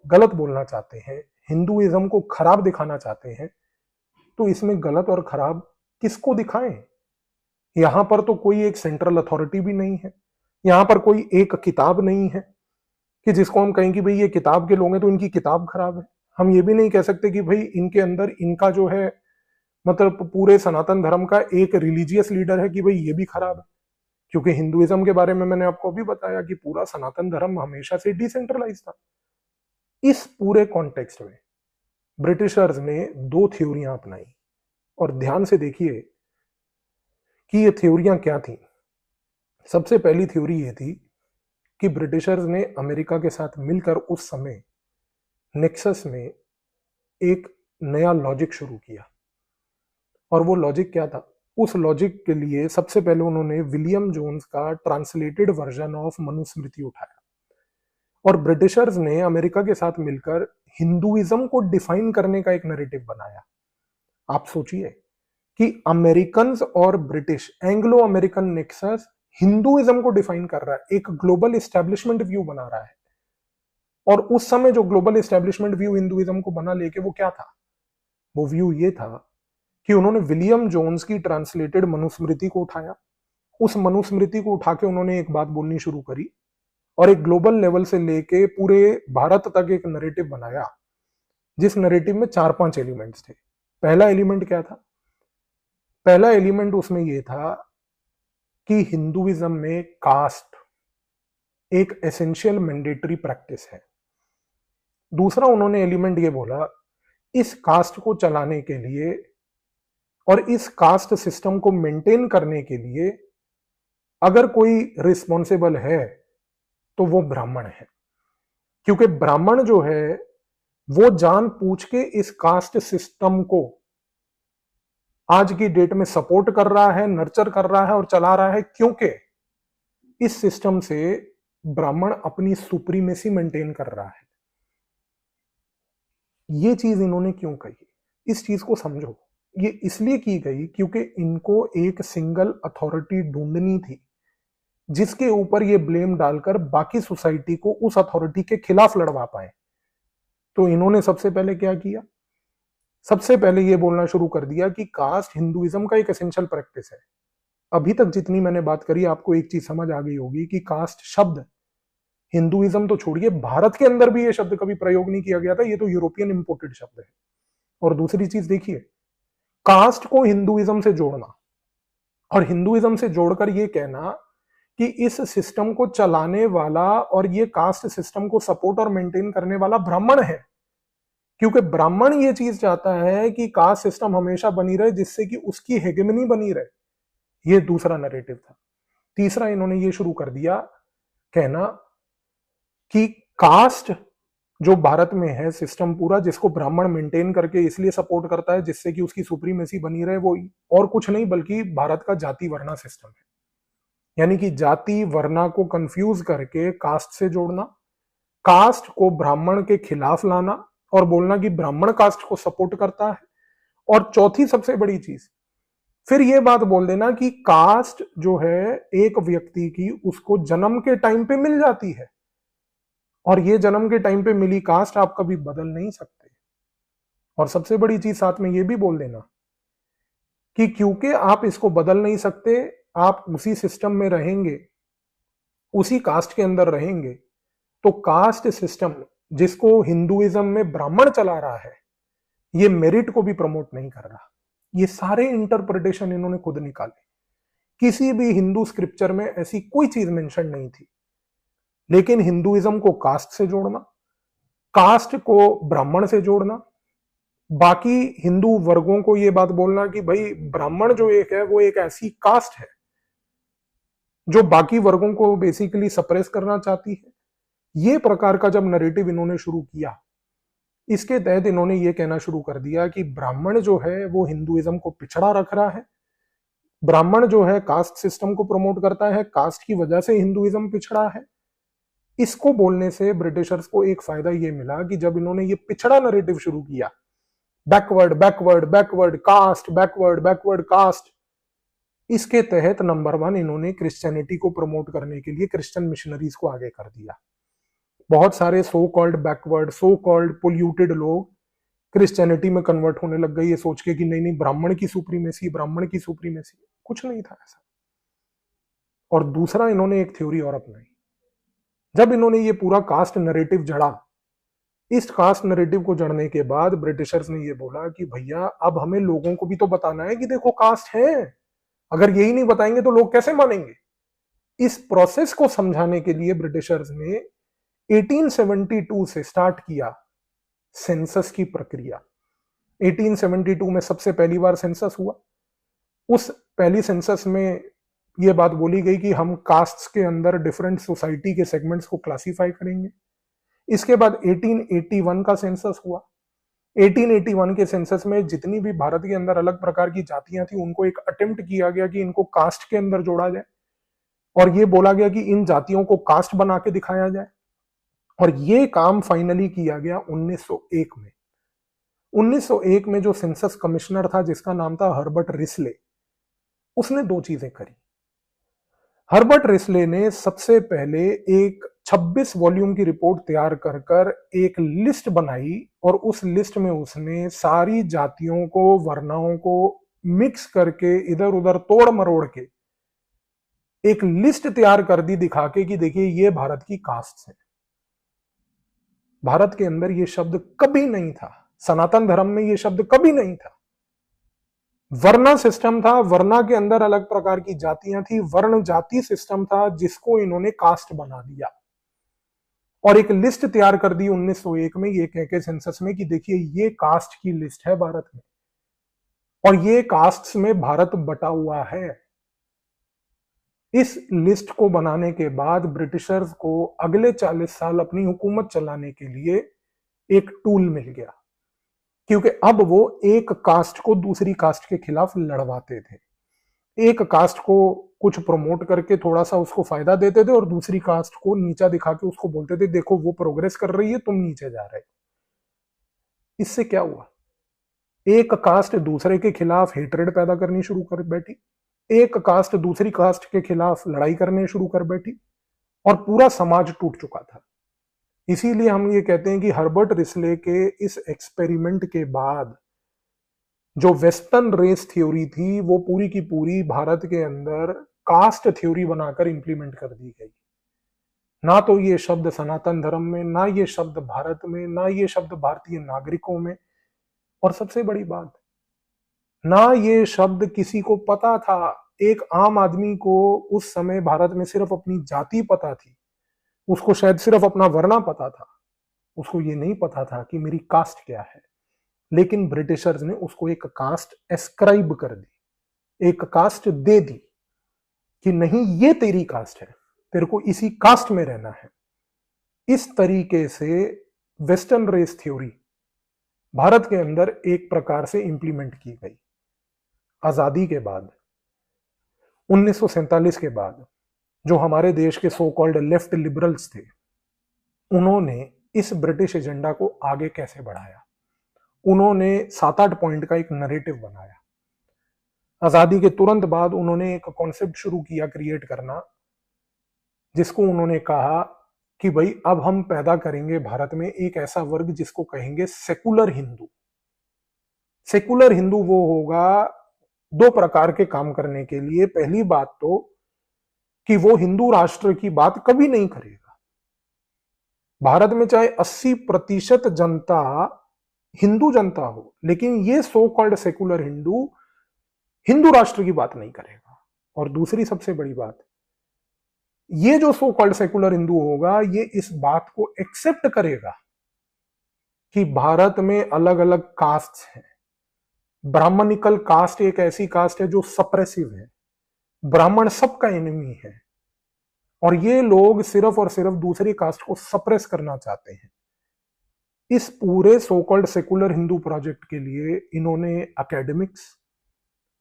गलत बोलना चाहते हैं, हिंदुइज्म को खराब दिखाना चाहते हैं, तो इसमें गलत और खराब किसको दिखाएं? यहां पर तो कोई एक सेंट्रल अथॉरिटी भी नहीं है, यहां पर कोई एक किताब नहीं है कि जिसको हम कहें कि भाई ये किताब के लोग हैं तो इनकी किताब खराब है। हम ये भी नहीं कह सकते कि भाई इनके अंदर इनका जो है मतलब पूरे सनातन धर्म का एक रिलीजियस लीडर है कि भाई ये भी खराब है, क्योंकि हिंदुइज्म के बारे में मैंने आपको अभी बताया कि पूरा सनातन धर्म हमेशा से डिसेंट्रलाइज था। इस पूरे कॉन्टेक्स्ट में ब्रिटिशर्स ने दो थ्योरियां अपनाई, और ध्यान से देखिए कि ये थ्योरियां क्या थी। सबसे पहली थ्योरी ये थी कि ब्रिटिशर्स ने अमेरिका के साथ मिलकर उस समय नेक्सस में एक नया लॉजिक शुरू किया, और वो लॉजिक क्या था? उस लॉजिक के लिए सबसे पहले उन्होंने विलियम जोन्स का ट्रांसलेटेड वर्जन ऑफ मनुस्मृति उठाया, और ब्रिटिशर्स ने अमेरिका के साथ मिलकर हिंदुइज्म को डिफाइन करने का एक नैरेटिव बनाया। आप सोचिए कि अमेरिकन और British, Anglo American nexus Hinduism को डिफाइन कर रहा है, एक ग्लोबल एस्टेब्लिशमेंट व्यू बना रहा है। और उस समय जो ग्लोबल एस्टेब्लिशमेंट व्यू हिंदुइज्म को बना लेके वो क्या था? वो व्यू ये था कि उन्होंने विलियम जोन्स की ट्रांसलेटेड मनुस्मृति को उठाया, उस मनुस्मृति को उठा के उन्होंने एक बात बोलनी शुरू करी, और एक ग्लोबल लेवल से लेके पूरे भारत तक एक नैरेटिव बनाया, जिस नैरेटिव में 4-5 एलिमेंट्स थे। पहला एलिमेंट क्या था? पहला एलिमेंट उसमें यह था कि हिंदुइज्म में कास्ट एक एसेंशियल मैंडेटरी प्रैक्टिस है। दूसरा उन्होंने एलिमेंट ये बोला, इस कास्ट को चलाने के लिए और इस कास्ट सिस्टम को मेंटेन करने के लिए अगर कोई रिस्पॉन्सिबल है तो वो ब्राह्मण है, क्योंकि ब्राह्मण जो है वो जान पूछ के इस कास्ट सिस्टम को आज की डेट में सपोर्ट कर रहा है, नर्चर कर रहा है और चला रहा है, क्योंकि इस सिस्टम से ब्राह्मण अपनी सुप्रीमेसी मेंटेन कर रहा है। ये चीज इन्होंने क्यों कही, इस चीज को समझो। ये इसलिए की गई क्योंकि इनको एक सिंगल अथॉरिटी ढूंढनी थी जिसके ऊपर ये ब्लेम डालकर बाकी सोसाइटी को उस अथॉरिटी के खिलाफ लड़वा पाए। तो इन्होंने सबसे पहले क्या किया, सबसे पहले ये बोलना शुरू कर दिया कि कास्ट हिंदुइज्म का एक एसेंशियल प्रैक्टिस है। अभी तक जितनी मैंने बात करी आपको एक चीज समझ आ गई होगी कि कास्ट शब्द हिंदुइज्म तो छोड़िए, भारत के अंदर भी ये शब्द कभी प्रयोग नहीं किया गया था, ये तो यूरोपियन इंपोर्टेड शब्द है। और दूसरी चीज देखिए, कास्ट को हिंदुइज्म से जोड़ना और हिंदुइज्म से जोड़कर ये कहना कि इस सिस्टम को चलाने वाला और ये कास्ट सिस्टम को सपोर्ट और मेंटेन करने वाला ब्राह्मण है, क्योंकि ब्राह्मण ये चीज चाहता है कि कास्ट सिस्टम हमेशा बनी रहे जिससे कि उसकी हेगेमनी बनी रहे। ये दूसरा नैरेटिव था। तीसरा इन्होंने ये शुरू कर दिया कहना कि कास्ट जो भारत में है सिस्टम पूरा, जिसको ब्राह्मण मेंटेन करके इसलिए सपोर्ट करता है जिससे कि उसकी सुप्रीमेसी बनी रहे, वो और कुछ नहीं बल्कि भारत का जाति वर्णा सिस्टम है। यानी कि जाति वर्णा को कंफ्यूज करके कास्ट से जोड़ना, कास्ट को ब्राह्मण के खिलाफ लाना और बोलना कि ब्राह्मण कास्ट को सपोर्ट करता है। और चौथी सबसे बड़ी चीज, फिर यह बात बोल देना कि कास्ट जो है एक व्यक्ति की उसको जन्म के टाइम पे मिल जाती है और ये जन्म के टाइम पे मिली कास्ट आप कभी बदल नहीं सकते। और सबसे बड़ी चीज साथ में ये भी बोल देना कि क्योंकि आप इसको बदल नहीं सकते, आप उसी सिस्टम में रहेंगे, उसी कास्ट के अंदर रहेंगे, तो कास्ट सिस्टम जिसको हिंदुइज्म में ब्राह्मण चला रहा है ये मेरिट को भी प्रमोट नहीं कर रहा। ये सारे इंटरप्रिटेशन इन्होंने खुद निकाले, किसी भी हिंदू स्क्रिप्चर में ऐसी कोई चीज मेंशन नहीं थी। लेकिन हिंदुइज्म को कास्ट से जोड़ना, कास्ट को ब्राह्मण से जोड़ना, बाकी हिंदू वर्गों को यह बात बोलना कि भाई ब्राह्मण जो एक है वो एक ऐसी कास्ट है जो बाकी वर्गों को बेसिकली सप्रेस करना चाहती है। ये प्रकार का जब नैरेटिव इन्होंने शुरू किया, इसके तहत इन्होंने ये कहना शुरू कर दिया कि ब्राह्मण जो है वो हिंदुइज्म को पिछड़ा रख रहा है, ब्राह्मण जो है कास्ट सिस्टम को प्रमोट करता है, कास्ट की वजह से हिंदुइज्म पिछड़ा है। इसको बोलने से ब्रिटिशर्स को एक फायदा ये मिला कि जब इन्होंने ये पिछड़ा नैरेटिव शुरू किया, backward backward backward caste, backward backward caste, इसके तहत नंबर 1 इन्होंने क्रिश्चियनिटी को प्रमोट करने के लिए क्रिश्चियन मिशनरीज को आगे कर दिया। बहुत सारे so called backward, so called polluted लोग क्रिश्चियनिटी में कन्वर्ट होने लग गए ये सोच के कि नहीं नहीं ब्राह्मण की सुप्रीमेसी, ब्राह्मण की सुप्रीमेसी। कुछ नहीं था ऐसा। और दूसरा इन्होंने एक थ्योरी और अपनाई। जब इन्होंने ये पूरा कास्ट नैरेटिव जड़ा, इस कास्ट नैरेटिव को जड़ने के बाद ब्रिटिशर्स ने ये बोला कि भैया अब हमें लोगों को भी तो बताना है कि देखो कास्ट है, अगर यही नहीं बताएंगे तो लोग कैसे मानेंगे। इस प्रोसेस को समझाने के लिए ब्रिटिशर्स ने 1872 से स्टार्ट किया सेंसस की प्रक्रिया। 1872 में सबसे पहली बार सेंसस हुआ। उस पहली सेंसस में यह बात बोली गई कि हम कास्ट्स के अंदर डिफरेंट सोसाइटी के सेगमेंट्स को क्लासिफाई करेंगे। इसके बाद 1881 का सेंसस हुआ। 1881 के सेंसस में जितनी भी भारत के अंदर अलग प्रकार की जातियां थी उनको एक अटेम्प्ट किया गया कि इनको कास्ट के अंदर जोड़ा जाए, और ये बोला गया कि इन जातियों को कास्ट बना के दिखाया जाए। और ये काम फाइनली किया गया 1901 में। 1901 में जो सेंसस कमिश्नर था जिसका नाम था हर्बर्ट रिस्ले, उसने 2 चीजें करी। हर्बर्ट रिस्ले ने सबसे पहले एक 26 वॉल्यूम की रिपोर्ट तैयार कर कर एक लिस्ट बनाई और उस लिस्ट में उसने सारी जातियों को, वर्णाओं को मिक्स करके इधर उधर तोड़ मरोड़ के एक लिस्ट तैयार कर दी दिखा के कि देखिए ये भारत की कास्ट है। भारत के अंदर ये शब्द कभी नहीं था, सनातन धर्म में ये शब्द कभी नहीं था। वर्णा सिस्टम था, वर्णा के अंदर अलग प्रकार की जातियां थी, वर्ण जाति सिस्टम था जिसको इन्होंने कास्ट बना दिया। और एक लिस्ट तैयार कर दी 1901 में ये कह के सेंसस में कि देखिए ये कास्ट की लिस्ट है भारत में और ये कास्ट्स में भारत बटा हुआ है। इस लिस्ट को बनाने के बाद ब्रिटिशर्स को अगले 40 साल अपनी हुकूमत चलाने के लिए एक टूल मिल गया, क्योंकि अब वो एक कास्ट को दूसरी कास्ट के खिलाफ लड़वाते थे। एक कास्ट को कुछ प्रमोट करके थोड़ा सा उसको फायदा देते थे और दूसरी कास्ट को नीचा दिखा के उसको बोलते थे देखो वो प्रोग्रेस कर रही है, तुम नीचे जा रहे हो। इससे क्या हुआ? एक कास्ट दूसरे के खिलाफ हेट्रेड पैदा करनी शुरू कर बैठी, एक कास्ट दूसरी कास्ट के खिलाफ लड़ाई करने शुरू कर बैठी और पूरा समाज टूट चुका था। इसीलिए हम ये कहते हैं कि हर्बर्ट रिस्ले के इस एक्सपेरिमेंट के बाद जो वेस्टर्न रेस थ्योरी थी वो पूरी की पूरी भारत के अंदर कास्ट थ्योरी बनाकर इंप्लीमेंट कर दी गई। ना तो ये शब्द सनातन धर्म में, ना ये शब्द भारत में, ना ये शब्द भारतीय नागरिकों में, और सबसे बड़ी बात, ना ये शब्द किसी को पता था। एक आम आदमी को उस समय भारत में सिर्फ अपनी जाति पता थी, उसको शायद सिर्फ अपना वर्णा पता था, उसको ये नहीं पता था कि मेरी कास्ट क्या है। लेकिन ब्रिटिशर्स ने उसको एक कास्ट एस्क्राइब कर दी, एक कास्ट दे दी कि नहीं ये तेरी कास्ट है, तेरे को इसी कास्ट में रहना है। इस तरीके से वेस्टर्न रेस थ्योरी भारत के अंदर एक प्रकार से इंप्लीमेंट की गई। आजादी के बाद 1947 के बाद जो हमारे देश के सो कॉल्ड लेफ्ट लिबरल्स थे, उन्होंने इस ब्रिटिश एजेंडा को आगे कैसे बढ़ाया? उन्होंने 7-8 पॉइंट का एक नरेटिव बनाया। आजादी के तुरंत बाद उन्होंने एक कॉन्सेप्ट शुरू किया क्रिएट करना, जिसको उन्होंने कहा कि भाई अब हम पैदा करेंगे भारत में एक ऐसा वर्ग जिसको कहेंगे सेकुलर हिंदू। सेकुलर हिंदू वो होगा दो प्रकार के काम करने के लिए। पहली बात तो कि वो हिंदू राष्ट्र की बात कभी नहीं करेगा। भारत में चाहे 80% जनता हिंदू जनता हो, लेकिन ये so called secular Hindu Hindu राष्ट्र की बात नहीं करेगा। और दूसरी सबसे बड़ी बात, ये जो सो कॉल्ड सेकुलर हिंदू होगा ये इस बात को एक्सेप्ट करेगा कि भारत में अलग अलग कास्ट हैं। ब्राह्मणिकल कास्ट एक ऐसी कास्ट है जो सप्रेसिव है, ब्राह्मण सबका एनिमी है और ये लोग सिर्फ और सिर्फ दूसरी कास्ट को सप्रेस करना चाहते हैं। इस पूरे so called secular Hindu project के लिए इन्होंने एकेडमिक्स,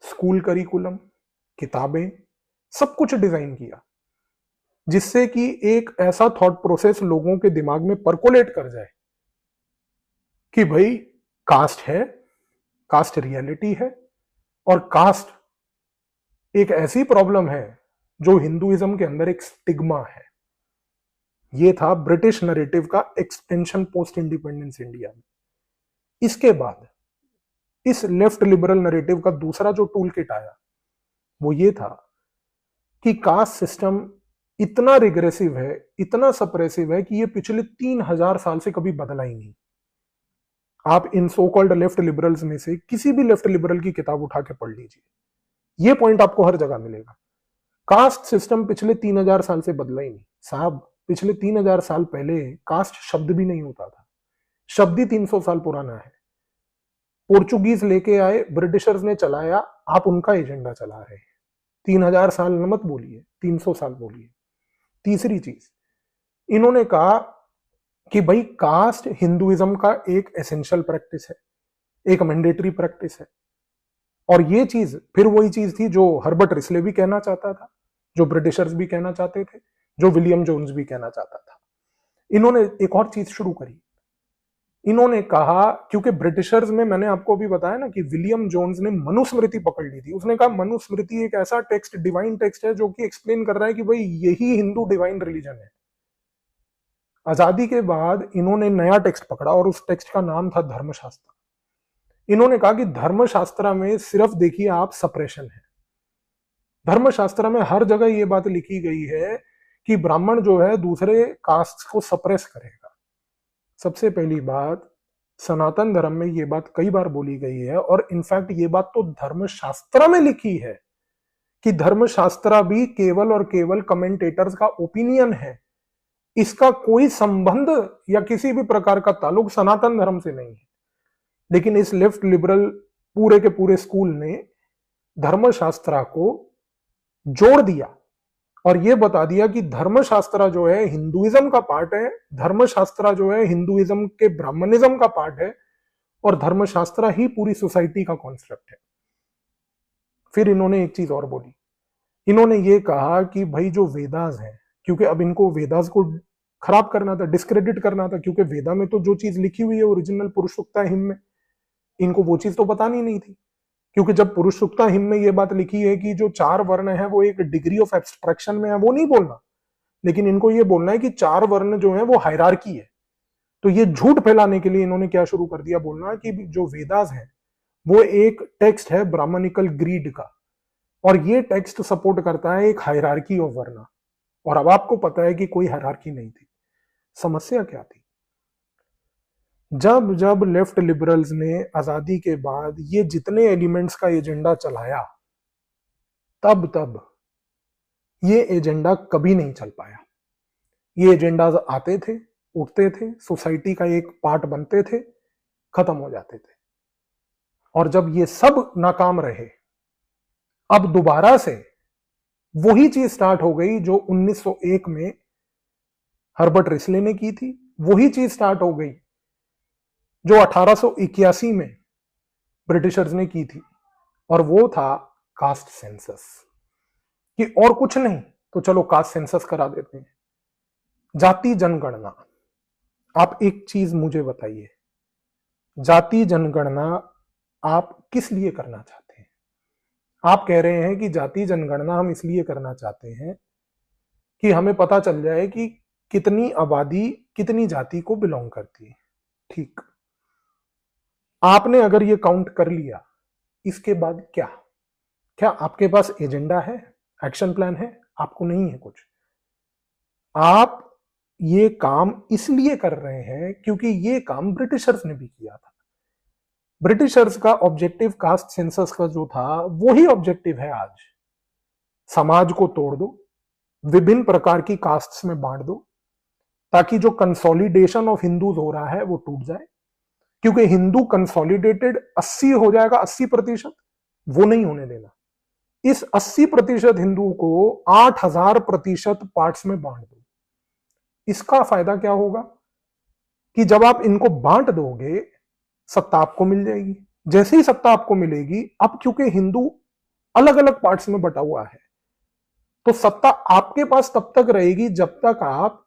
स्कूल करिकुलम, किताबें, सब कुछ डिजाइन किया जिससे कि एक ऐसा थॉट प्रोसेस लोगों के दिमाग में परकोलेट कर जाए कि भाई कास्ट है, कास्ट रियलिटी है और कास्ट एक ऐसी प्रॉब्लम है जो हिंदुइज्म के अंदर एक स्टिग्मा है। ये था ब्रिटिश नैरेटिव का एक्सटेंशन पोस्ट इंडिपेंडेंस इंडिया में। इसके बाद इस लेफ्ट लिबरल नैरेटिव का दूसरा जो टूल किट आया वो ये था कि कास्ट सिस्टम इतना रिग्रेसिव है, इतना सप्रेसिव है कि ये पिछले 3000 साल से कभी बदला ही नहीं। आप इन सो कॉल्ड लेफ्ट लिबरल्स में से किसी भी लेफ्ट लिबरल की किताब उठा के पढ़ लीजिए, ये पॉइंट आपको हर जगह मिलेगा। कास्ट सिस्टम पिछले 3000 साल से बदला ही नहीं साहब। पिछले 3000 साल पहले कास्ट शब्द भी नहीं होता था, शब्द ही 300 साल पुराना है। पोर्चुगीज लेके आए, ब्रिटिशर्स ने चलाया, आप उनका एजेंडा चला रहे हैं। 3000 साल मत बोलिए, 300 साल बोलिए। तीसरी चीज, इन्होंने कहा कि भाई कास्ट हिंदुइज्म का एक एसेंशियल प्रैक्टिस है, एक मैंडेटरी प्रैक्टिस है। और ये चीज फिर वही चीज थी जो हर्बर्ट रिस्ले भी कहना चाहता था, जो ब्रिटिशर्स भी कहना चाहते थे, जो विलियम जोन्स भी कहना चाहता था। इन्होंने एक और चीज शुरू करी। इन्होंने कहा, क्योंकि ब्रिटिशर्स में मैंने आपको भी बताया ना कि विलियम जोन्स ने मनुस्मृति पकड़ ली थी। उसने कहा मनुस्मृति एक ऐसा टेक्स्ट, डिवाइन टेक्स्ट है जो कि एक्सप्लेन कर रहा है कि भाई यही हिंदू डिवाइन रिलीजन है। आजादी के बाद इन्होंने नया टेक्स्ट पकड़ा और उस टेक्स्ट का नाम था धर्मशास्त्र। इन्होंने कहा कि धर्मशास्त्र में सिर्फ देखिए आप सप्रेशन है। धर्मशास्त्र में हर जगह ये बात लिखी गई है कि ब्राह्मण जो है दूसरे कास्ट को सप्रेस करेगा। सबसे पहली बात, सनातन धर्म में ये बात कई बार बोली गई है और इनफैक्ट ये बात तो धर्मशास्त्र में लिखी है कि धर्मशास्त्र भी केवल और केवल कमेंटेटर्स का ओपिनियन है। इसका कोई संबंध या किसी भी प्रकार का ताल्लुक सनातन धर्म से नहीं है। लेकिन इस लेफ्ट लिबरल पूरे के पूरे स्कूल ने धर्मशास्त्रा को जोड़ दिया और यह बता दिया कि धर्मशास्त्रा जो है हिंदुइज्म का पार्ट है, धर्मशास्त्रा जो है हिंदुइज्म के ब्राह्मणिज्म का पार्ट है और धर्मशास्त्रा ही पूरी सोसाइटी का कॉन्सेप्ट है। फिर इन्होंने एक चीज और बोली, इन्होंने ये कहा कि भाई जो वेदास हैं, क्योंकि अब इनको वेदास को खराब करना था, डिस्क्रेडिट करना था, क्योंकि वेदा में तो जो चीज लिखी हुई है ओरिजिनल पुरुष सूक्ता हिम में, इनको वो चीज तो बतानी नहीं थी। क्योंकि जब पुरुष सूक्ता हिम में ये बात लिखी है कि जो 4 वर्ण है वो एक डिग्री ऑफ एब्स्ट्रैक्शन में है, वो नहीं बोलना, लेकिन इनको ये बोलना है कि 4 वर्ण जो है वो हायरार्की है। तो ये झूठ फैलाने के लिए इन्होंने क्या शुरू कर दिया, बोलना कि जो वेदास है वो एक टेक्स्ट है ब्राह्मणिकल ग्रीड का, और ये टेक्स्ट सपोर्ट करता है एक हायरार्की ऑफ वर्ण। और अब आपको पता है कि कोई हायरार्की नहीं थी। समस्या क्या थी? जब जब लेफ्ट लिबरल्स ने आजादी के बाद ये जितने एलिमेंट्स का एजेंडा चलाया, तब तब ये एजेंडा कभी नहीं चल पाया। ये एजेंडाज आते थे, उठते थे, सोसाइटी का एक पार्ट बनते थे, खत्म हो जाते थे। और जब ये सब नाकाम रहे, अब दोबारा से वही चीज स्टार्ट हो गई जो 1901 में हर्बर्ट रिस्ले ने की थी, वही चीज स्टार्ट हो गई जो 1881 में ब्रिटिशर्स ने की थी, और वो था कास्ट सेंसस। कि और कुछ नहीं तो चलो कास्ट सेंसस करा देते हैं, जाति जनगणना। आप एक चीज मुझे बताइए, जाति जनगणना आप किस लिए करना चाहते हैं? आप कह रहे हैं कि जाति जनगणना हम इसलिए करना चाहते हैं कि हमें पता चल जाए कि कितनी आबादी कितनी जाति को बिलोंग करती है। ठीक, आपने अगर ये काउंट कर लिया, इसके बाद क्या? क्या आपके पास एजेंडा है, एक्शन प्लान है? आपको नहीं है कुछ। आप ये काम इसलिए कर रहे हैं क्योंकि ये काम ब्रिटिशर्स ने भी किया था। ब्रिटिशर्स का ऑब्जेक्टिव कास्ट सेंसस का जो था वही ऑब्जेक्टिव है आज। समाज को तोड़ दो, विभिन्न प्रकार की कास्ट्स में बांट दो, ताकि जो कंसोलिडेशन ऑफ हिंदूज हो रहा है वो टूट जाए। क्योंकि हिंदू कंसोलिडेटेड 80 हो जाएगा, 80%, वो नहीं होने देना। इस 80% हिंदू को 8000% पार्ट्स में बांट दो। इसका फायदा क्या होगा कि जब आप इनको बांट दोगे, सत्ता आपको मिल जाएगी। जैसे ही सत्ता आपको मिलेगी, अब क्योंकि हिंदू अलग अलग पार्ट्स में बटा हुआ है, तो सत्ता आपके पास तब तक रहेगी जब तक आप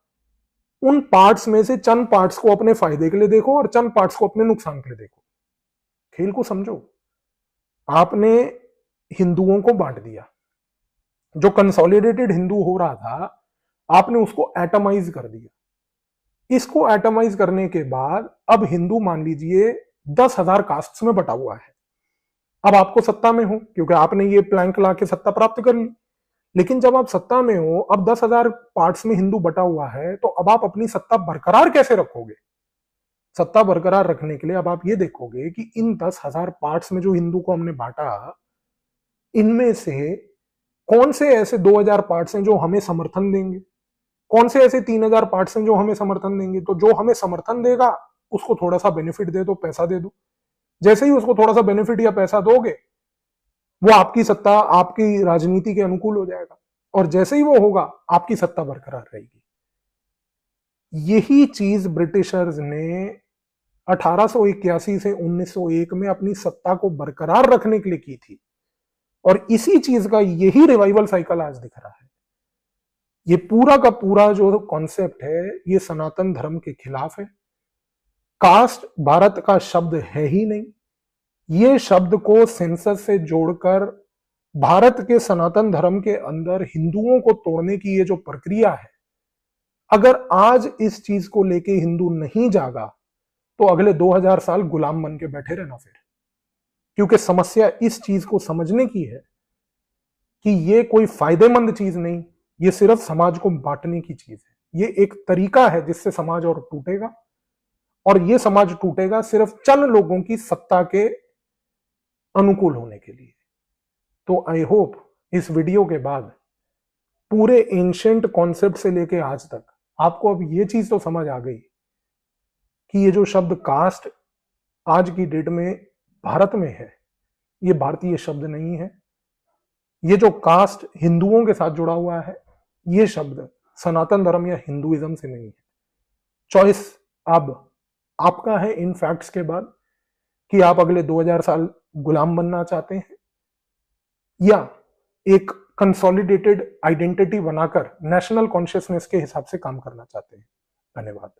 उन पार्ट्स में से चंद पार्ट्स को अपने फायदे के लिए देखो और चंद पार्ट्स को अपने नुकसान के लिए देखो। खेल को समझो। आपने हिंदुओं को बांट दिया, जो कंसोलिडेटेड हिंदू हो रहा था आपने उसको एटमाइज कर दिया। इसको एटमाइज करने के बाद अब हिंदू मान लीजिए 10,000 कास्ट्स में बटा हुआ है। अब आपको सत्ता में हो क्योंकि आपने ये प्लैंक ला के सत्ता प्राप्त कर ली। लेकिन जब आप सत्ता में हो, अब 10,000 पार्ट्स में हिंदू बटा हुआ है, तो अब आप अपनी सत्ता बरकरार कैसे रखोगे? सत्ता बरकरार रखने के लिए अब आप ये देखोगे कि इन 10,000 पार्ट्स में जो हिंदू को हमने बांटा, इनमें से कौन से ऐसे 2,000 पार्ट्स हैं जो हमें समर्थन देंगे, कौन से ऐसे 3,000 पार्ट्स हैं जो हमें समर्थन देंगे। तो जो हमें समर्थन देगा उसको थोड़ा सा बेनिफिट दे दो, पैसा दे दो। जैसे ही उसको थोड़ा सा बेनिफिट या पैसा दोगे, वो आपकी सत्ता, आपकी राजनीति के अनुकूल हो जाएगा, और जैसे ही वो होगा आपकी सत्ता बरकरार रहेगी। यही चीज ब्रिटिशर्स ने 1881 से 1901 में अपनी सत्ता को बरकरार रखने के लिए की थी, और इसी चीज का यही रिवाइवल साइकिल आज दिख रहा है। ये पूरा का पूरा जो कॉन्सेप्ट है ये सनातन धर्म के खिलाफ है। कास्ट भारत का शब्द है ही नहीं। ये शब्द को सेंसस से जोड़कर भारत के सनातन धर्म के अंदर हिंदुओं को तोड़ने की ये जो प्रक्रिया है, अगर आज इस चीज को लेके हिंदू नहीं जागा तो अगले 2000 साल गुलाम बन के बैठे रहना फिर। क्योंकि समस्या इस चीज को समझने की है कि ये कोई फायदेमंद चीज नहीं, ये सिर्फ समाज को बांटने की चीज है। ये एक तरीका है जिससे समाज और टूटेगा, और ये समाज टूटेगा सिर्फ चंद लोगों की सत्ता के अनुकूल होने के लिए। तो आई होप इस वीडियो के बाद पूरे एंशिएंट कॉन्सेप्ट से लेके आज तक आपको अब ये चीज तो समझ आ गई कि ये जो शब्द कास्ट आज की डेट में भारत में है, ये भारतीय शब्द नहीं है। ये जो कास्ट हिंदुओं के साथ जुड़ा हुआ है, ये शब्द सनातन धर्म या हिंदुइज्म से नहीं है। चॉइस अब आपका है इन फैक्ट्स के बाद कि आप अगले 2000 साल गुलाम बनना चाहते हैं या एक कंसोलिडेटेड आइडेंटिटी बनाकर नेशनल कॉन्शियसनेस के हिसाब से काम करना चाहते हैं। धन्यवाद।